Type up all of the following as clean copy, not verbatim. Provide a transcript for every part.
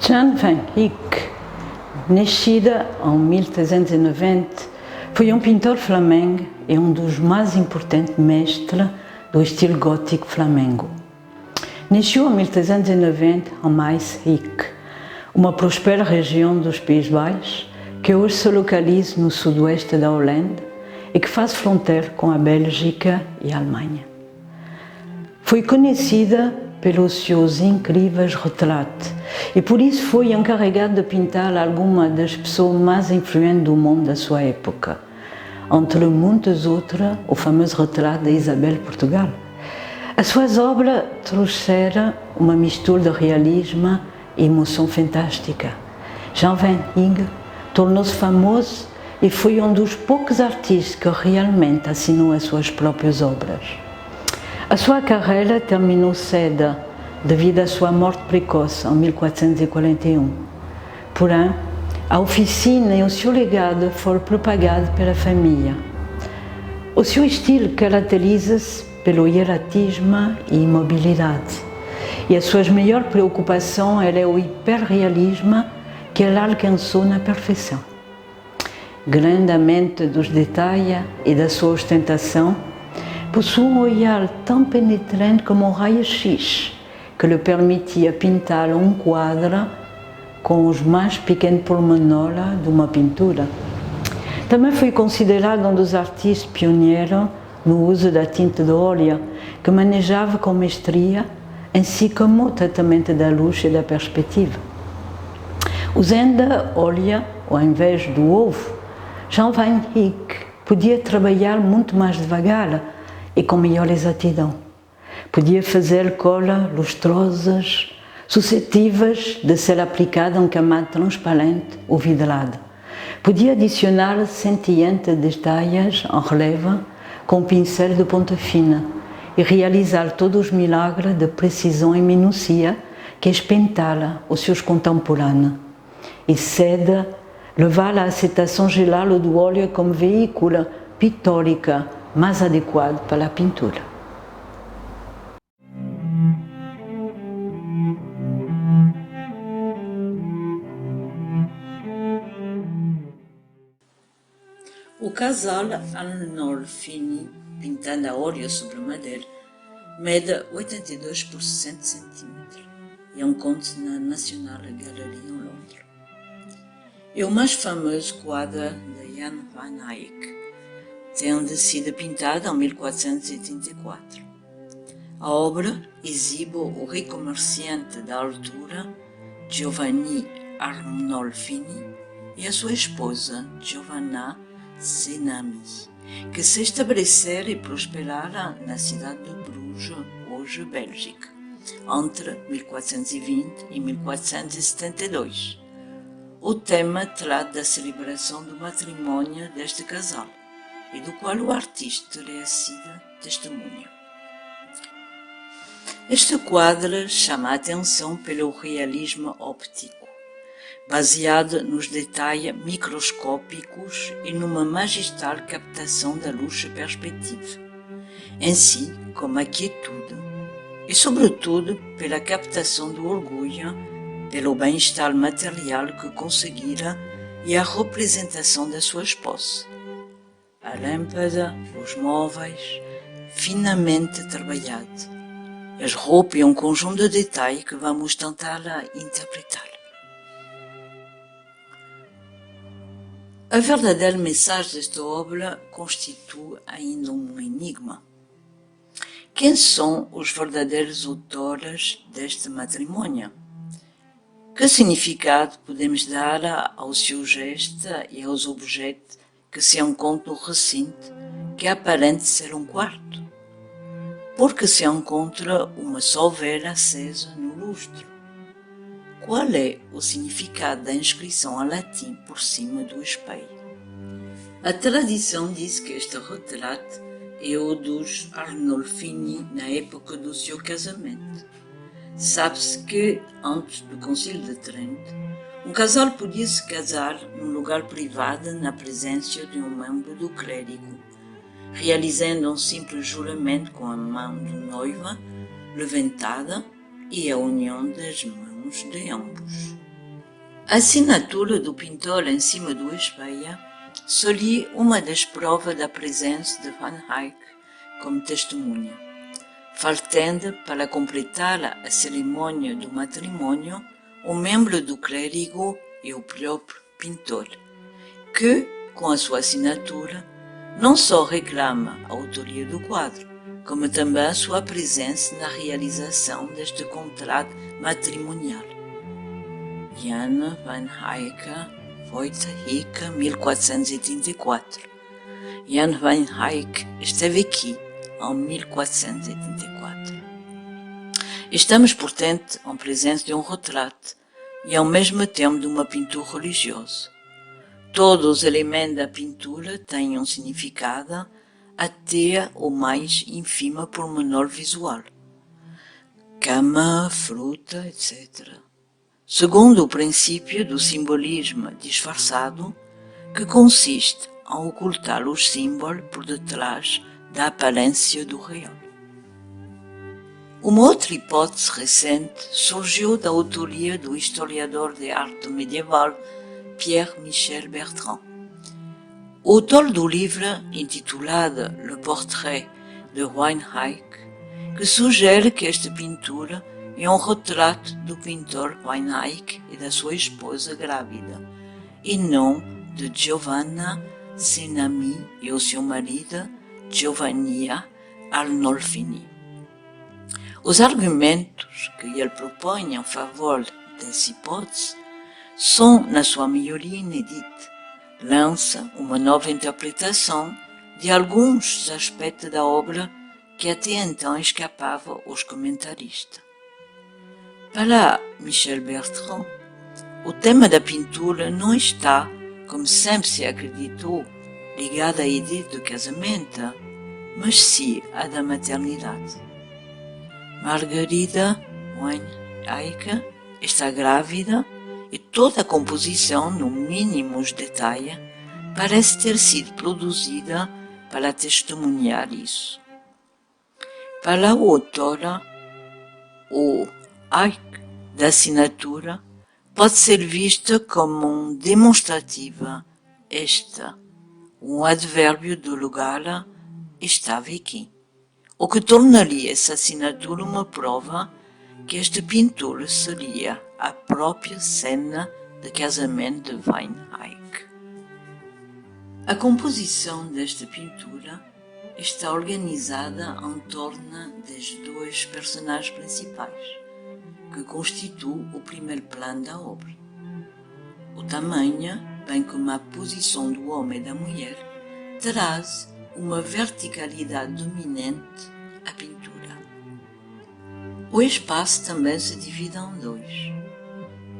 Jan van Eyck, nascida em 1390, foi um pintor flamengo e um dos mais importantes mestres do estilo gótico flamengo. Nasceu em 1390 em Maes-Eyck, uma próspera região dos Países Baixos que hoje se localiza no sudoeste da Holanda e que faz fronteira com a Bélgica e a Alemanha. Foi conhecida pelos seus incríveis retratos e por isso foi encarregada de pintar algumas das pessoas mais influentes do mundo da sua época, entre muitas outras o famoso retrato de Isabel de Portugal. As suas obras trouxeram uma mistura de realismo e emoção fantástica. Jan van Eyck tornou-se famoso e foi um dos poucos artistas que realmente assinou as suas próprias obras. A sua carreira terminou cedo devido à sua morte precoce em 1441. Porém, a oficina e o seu legado foram propagados pela família. O seu estilo caracteriza-se pelo hieratismo e imobilidade, e as suas maiores preocupações era o hiperrealismo que ele alcançou na perfeição. Grande amante dos detalhes e da sua ostentação, possui um olhar tão penetrante como um raio-x, que lhe permitia pintar um quadro com os mais pequenos pormenores de uma pintura. Também foi considerado um dos artistas pioneiros no uso da tinta de óleo, que manejava com mestria, assim como o tratamento da luz e da perspectiva. Usando óleo ao invés do ovo, Jan van Eyck podia trabalhar muito mais devagar e com maior exatidão. Podia fazer colas lustrosas, suscetíveis de ser aplicada em camada transparente ou vidrada. Podia adicionar scintillantes detalhes em relevo com pincel de ponta fina e realizar todos os milagres de precisão e minúcia que espantara os seus contemporâneos. E cedo levar a aceitação geral do óleo como veículo pictórico mais adequado para a pintura. O casal Arnolfini, pintado a óleo sobre madeira, mede 82 por 60 cm e encontra na National Gallery em Londres. É o mais famoso quadro de Jan van Eyck, tendo sido pintado em 1484. A obra exibe o rei comerciante da altura, Giovanni Arnolfini, e a sua esposa, Giovanna Cenami, que se estabeleceram e prosperaram na cidade de Bruges, hoje Bélgica, entre 1420 e 1472. O tema trata da celebração do matrimônio deste casal, e do qual o artista teria sido testemunha. Este quadro chama a atenção pelo realismo óptico, baseado nos detalhes microscópicos e numa magistral captação da luz e perspectiva, assim como a quietude, e sobretudo pela captação do orgulho, pelo bem-estar material que conseguira e a representação da sua esposa. A lâmpada, os móveis, finamente trabalhados, as roupas e um conjunto de detalhes que vamos tentar interpretar. A verdadeira mensagem desta obra constitui ainda um enigma. Quem são os verdadeiros autores deste matrimônio? Que significado podemos dar ao seu gesto e aos objetos que se encontram no recinto, que aparenta ser um quarto? Porque se encontra uma só vela acesa no lustre. Qual é o significado da inscrição em latim por cima do espelho? A tradição diz que este retrato é o dos Arnolfini na época do seu casamento. Sabe-se que, antes do Concílio de Trento, um casal podia se casar num lugar privado na presença de um membro do clérigo, realizando um simples juramento com a mão do noivo levantada e a união das mãos de ambos. A assinatura do pintor em cima do espelho seria uma das provas da presença de Van Eyck como testemunha, faltando para completar a cerimônia do matrimônio um membro do clérigo e o próprio pintor, que, com a sua assinatura, não só reclama a autoria do quadro, como também a sua presença na realização deste contrato matrimonial. Jan van Eyck, Voita Rica, 1484. Jan van Eyck esteve aqui em 1484. Estamos, portanto, em presença de um retrato e, ao mesmo tempo, de uma pintura religiosa. Todos os elementos da pintura têm um significado, até o mais ínfimo pormenor visual. Cama, fruta, etc. Segundo o princípio do simbolismo disfarçado, que consiste em ocultar os símbolos por detrás da aparência do real. Uma outra hipótese recente surgiu da autoria do historiador de arte medieval Pierre Michel Bertrand. O autor do livro intitulado Le Portrait de Van Eyck, que sugere que esta pintura é um retrato do pintor Van Eyck e da sua esposa grávida, e não de Giovanna Senami e o seu marido Giovannia Arnolfini. Os argumentos que ele propõe em favor dessa hipótese são, na sua maioria, inéditos. Lança uma nova interpretação de alguns aspectos da obra que até então escapavam aos comentaristas. Para Michel Bertrand, o tema da pintura não está, como sempre se acreditou, ligado à ideia do casamento, mas sim à da maternidade. Margarida Van Eyck está grávida e toda a composição, no mínimo os detalhes, parece ter sido produzida para testemunhar isso. Para a autora, o Eyck da assinatura pode ser visto como um demonstrativo, um advérbio do lugar, estava aqui, o que tornaria essa assinatura uma prova que este pintor seria a própria cena de casamento de Van Eyck. A composição desta pintura está organizada em torno das duas personagens principais, que constituem o primeiro plano da obra. O tamanho, bem como a posição do homem e da mulher, traz uma verticalidade dominante à pintura. O espaço também se divide em dois.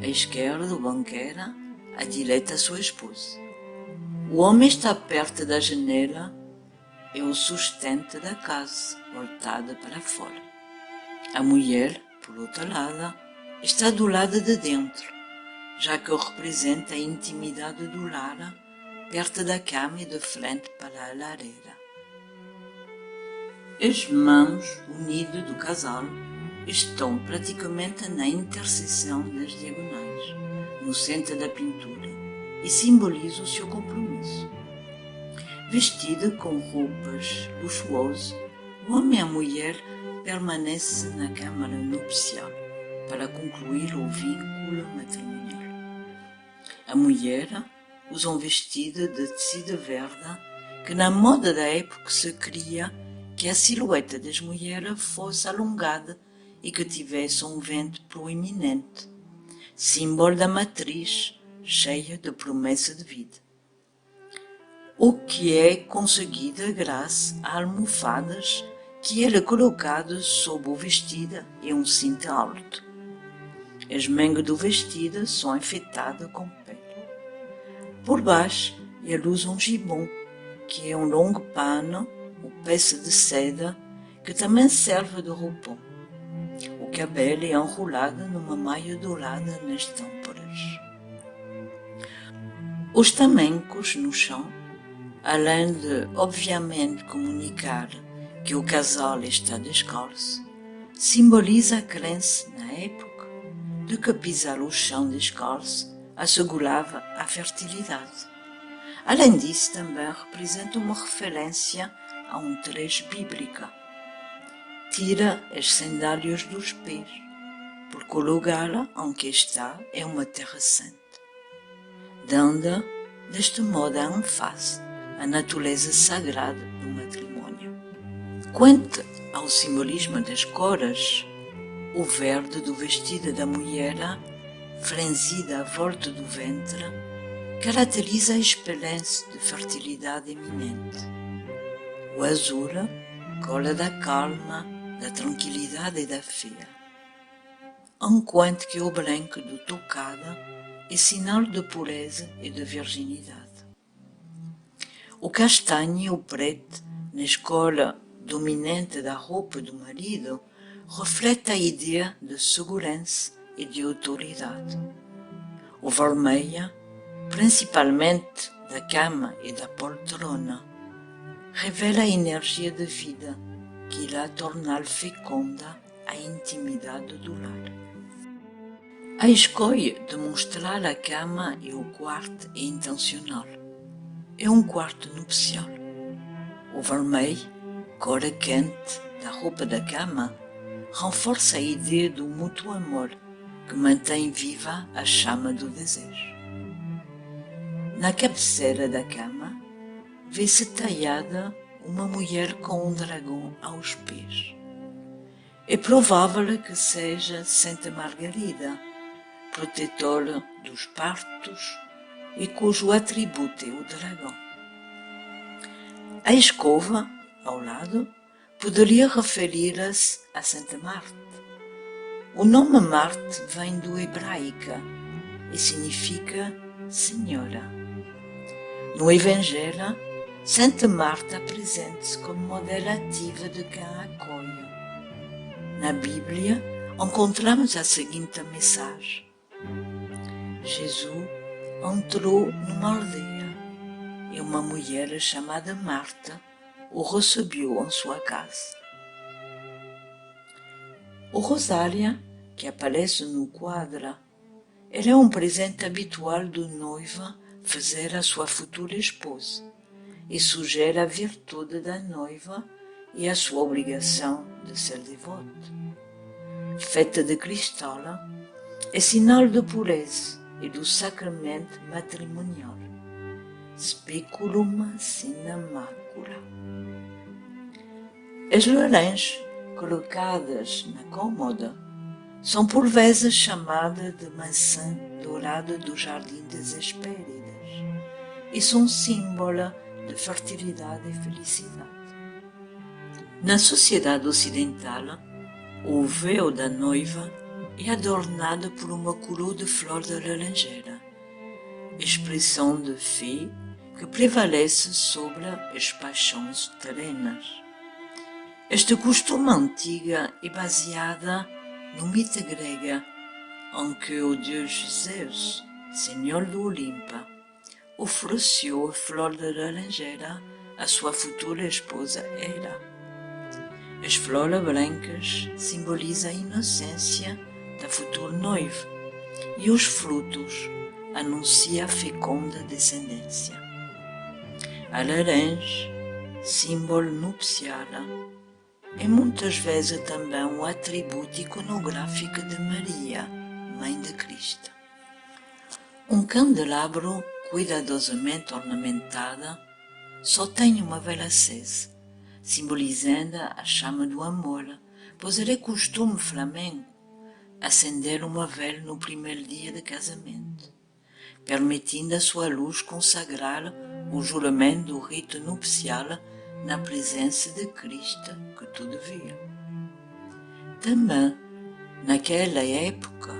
À esquerda, o banqueiro, à direita, a sua esposa. O homem está perto da janela e o sustento da casa, voltada para fora. A mulher, por outro lado, está do lado de dentro, já que representa a intimidade do lar, perto da cama e de frente para a lareira. As mãos unidas do casal estão praticamente na interseção das diagonais, no centro da pintura, e simbolizam o seu compromisso. Vestida com roupas luxuosas, o homem e a mulher permanecem na câmara nupcial para concluir o vínculo matrimonial. A mulher usa um vestido de tecido verde que na moda da época se queria que a silhueta das mulheres fosse alongada e que tivesse um ventre proeminente, símbolo da matriz cheia de promessa de vida. O que é conseguido graças a almofadas que era colocado sob o vestido e um cinto alto. As mangas do vestido são enfeitadas com pele. Por baixo, ele usa um gibão, que é um longo pano ou peça de seda que também serve de roupão. O cabelo é enrolado numa malha dourada nas têmporas. Os tamancos no chão, além de obviamente comunicar que o casal está descalço, simboliza a crença na época de que pisar o chão descalço assegurava a fertilidade. Além disso, também representa uma referência a um trecho bíblico. Tira as sandálias dos pés, porque o lugar em que está é uma terra santa, dando, deste modo, a ênfase à natureza sagrada do matrimônio. Quanto ao simbolismo das cores, o verde do vestido da mulher, franzida à volta do ventre, caracteriza a esperança de fertilidade iminente. O azul, cor da calma, da tranquilidade e da fé, enquanto que o branco do tocado é sinal de pureza e de virginidade. O castanho e o preto, na escolha dominante da roupa do marido, reflete a ideia de segurança e de autoridade. O vermelho, principalmente da cama e da poltrona, revela a energia de vida que irá tornar fecunda a intimidade do lar. A escolha de mostrar a cama e o quarto é intencional. É um quarto nupcial. O vermelho, cor quente da roupa da cama, reforça a ideia do mútuo amor que mantém viva a chama do desejo. Na cabeceira da cama, vê-se talhada uma mulher com um dragão aos pés. É provável que seja Santa Margarida, protetora dos partos e cujo atributo é o dragão. A escova, ao lado, poderia referir-se a Santa Marta. O nome Marte vem do hebraico e significa Senhora. No Evangelho, Santa Marta apresenta-se como modelo ativo de quem a acolhe. Na Bíblia, encontramos a seguinte mensagem: Jesus entrou numa aldeia e uma mulher chamada Marta o recebeu em sua casa. O rosário, que aparece no quadro, é um presente habitual do noivo fazer à sua futura esposa e sugere a virtude da noiva e a sua obrigação de ser devota. Feita de cristal, é sinal de pureza e do sacramento matrimonial. Speculum sine macula. As laranjas colocadas na cômoda são por vezes chamadas de maçã dourada do Jardim das Hespérides e são símbolo de fertilidade e felicidade. Na sociedade ocidental, o véu da noiva é adornado por uma coroa de flor de laranjeira, expressão de fé que prevalece sobre as paixões terrenas. Este costume antigo é baseado no mito grego, em que o deus Zeus, senhor do Olimpo, ofereceu a flor de laranjeira à sua futura esposa Hera. As flores brancas simbolizam a inocência da futura noiva e os frutos anunciam a fecunda descendência. A laranja, símbolo nupcial, é muitas vezes também um atributo iconográfico de Maria, Mãe de Cristo. Um candelabro cuidadosamente ornamentado só tem uma vela acesa, simbolizando a chama do amor, pois era costume flamengo acender uma vela no primeiro dia de casamento, permitindo a sua luz consagrar o juramento do rito nupcial na presença de Cristo que tudo via. Também, naquela época,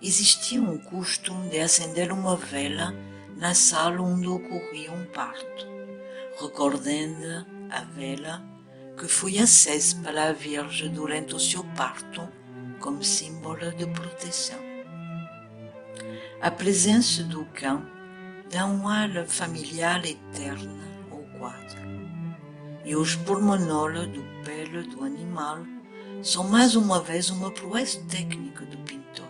existia um costume de acender uma vela na sala onde ocorria um parto, recordando a vela que foi acesa pela Virgem durante o seu parto como símbolo de proteção. A presença do cão dá um ar familiar eterno ao quadro, e os pormenores do pelo do animal são mais uma vez uma proeza técnica do pintor.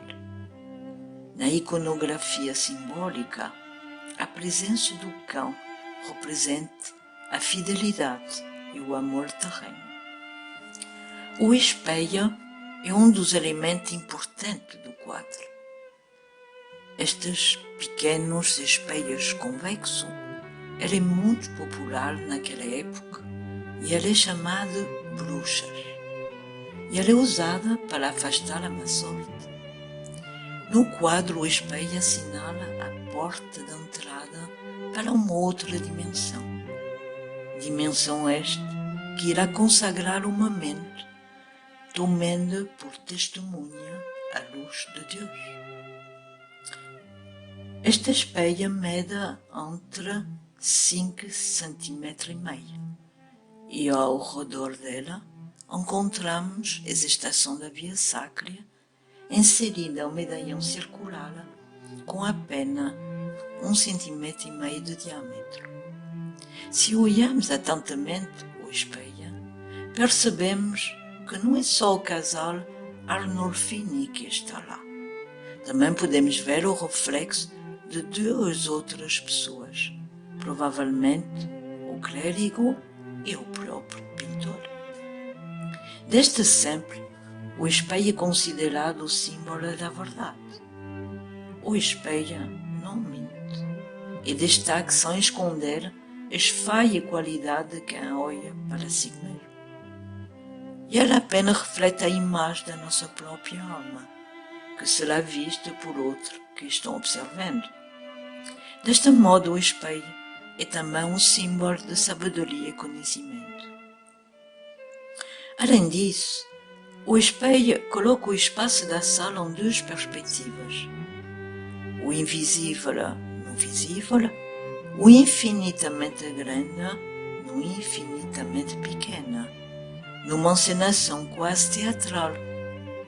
Na iconografia simbólica, a presença do cão representa a fidelidade e o amor terreno. O espelho é um dos elementos importantes do quadro. Estes pequenos espelhos convexos eram muito popular naquela época e ela é chamada bruxas. E ela é usada para afastar a má sorte. No quadro, o espelho assinala a porta de entrada para uma outra dimensão. Dimensão esta que irá consagrar o momento, tomando por testemunha a luz de Deus. Esta espelha mede entre 5,5 cm e ao redor dela encontramos a estação da Via Sacra inserida ao medalhão circular com apenas 1,5 cm de diâmetro. Se olharmos atentamente o espelho, percebemos que não é só o casal Arnolfini que está lá. Também podemos ver o reflexo de duas outras pessoas, provavelmente o clérigo e o próprio pintor. Desde sempre, o espelho é considerado o símbolo da verdade. O espelho não mente e destaca sem esconder as falhas e qualidades de quem olha para si mesmo. E ela apenas reflete a imagem da nossa própria alma, que será vista por outros que estão observando. Deste modo, o espelho é também um símbolo de sabedoria e conhecimento. Além disso, o espelho coloca o espaço da sala em duas perspectivas: o invisível no visível, o infinitamente grande no infinitamente pequeno, numa encenação quase teatral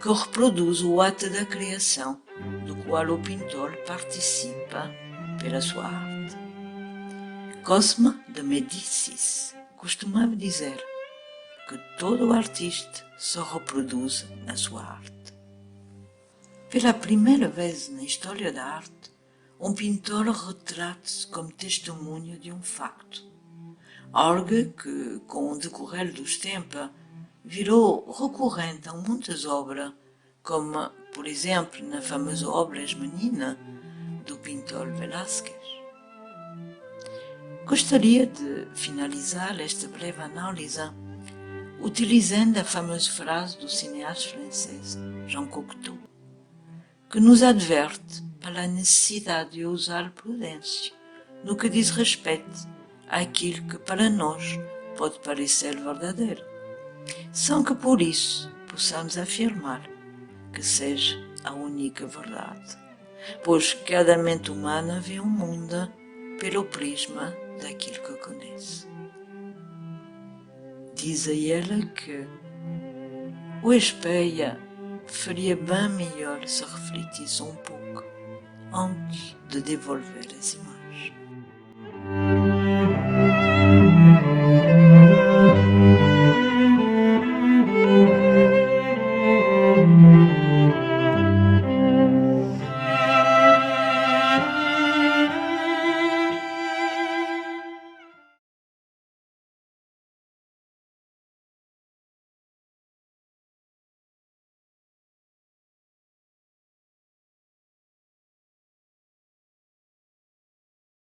que reproduz o ato da criação do qual o pintor participa pela sua arte. Cosme de Médicis costumava dizer que todo artista se reproduz na sua arte. Pela primeira vez na história da arte, um pintor retrata-se como testemunho de um facto, algo que, com o decorrer dos tempos, virou recorrente em muitas obras, como, por exemplo, na famosa obra As Meninas, do pintor Velázquez. Gostaria de finalizar esta breve análise utilizando a famosa frase do cineasta francês Jean Cocteau, que nos adverte para a necessidade de usar prudência no que diz respeito àquilo que para nós pode parecer verdadeiro, sem que por isso possamos afirmar que seja a única verdade, pois cada mente humana vê o mundo pelo prisma daquilo que conhece. Diz a ela que o espelho faria bem melhor se refletisse um pouco antes de devolver as imagens.